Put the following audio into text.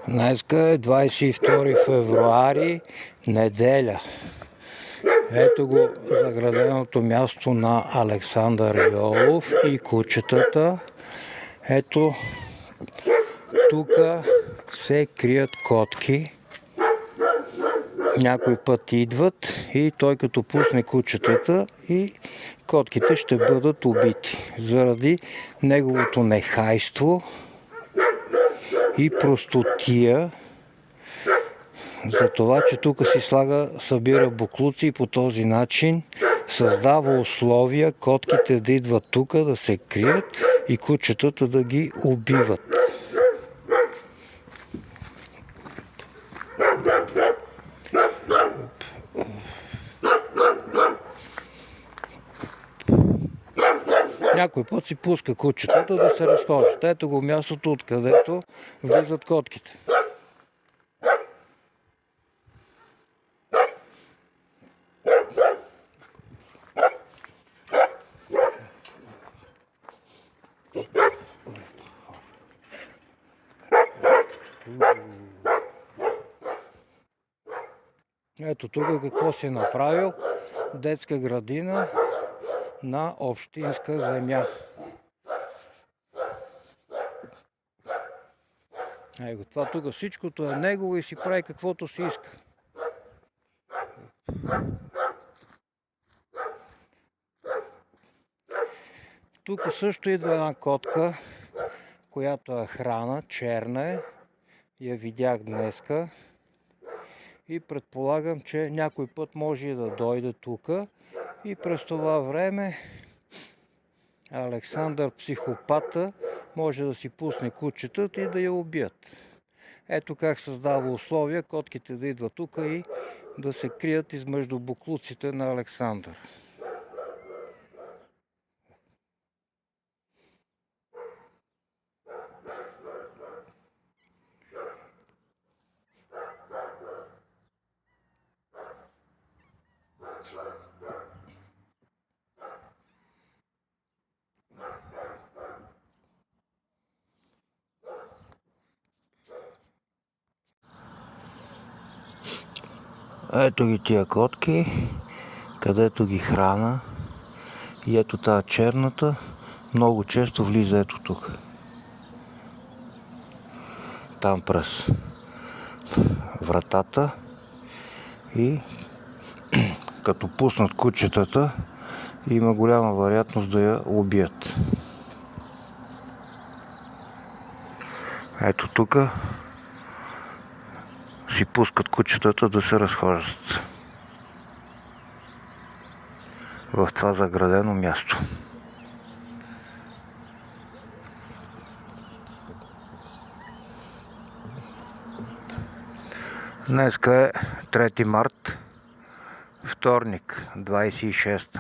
Днеска е 22 февруари, неделя. Ето го заграденото място на Александър Йолов и кучетата. Ето тук се крият котки. Някой път идват и той като пусне кучетата и котките ще бъдат убити. Заради неговото нехайство и простотия. За това, че тук си събира боклуци и по този начин създава условия котките да идват тук, да се крият и кучетата да ги убиват. Някой път си пуска кучетата да се разхождат. Ето го мястото, откъдето влизат котките. Ето тук какво си е направил. Детска градина на общинска земя. Ето това тук всичкото е негово и си прави каквото си иска. Тук също идва една котка, която е храна, черна е. Я видях днеска. И предполагам, че някой път може и да дойде тук. И през това време Александър психопата може да си пусне кучетата и да я убият. Ето как създава условия котките да идват тук и да се крият измежду буклуците на Александър. Ето ги тия котки, където ги храна. И ето тази черната много често влиза ето тук. Там през вратата и като пуснат кучетата има голяма вероятност да я убият. Ето тук си пускат кучетата да се разхождат в това заградено място. Днеска е 3 март, вторник, 26.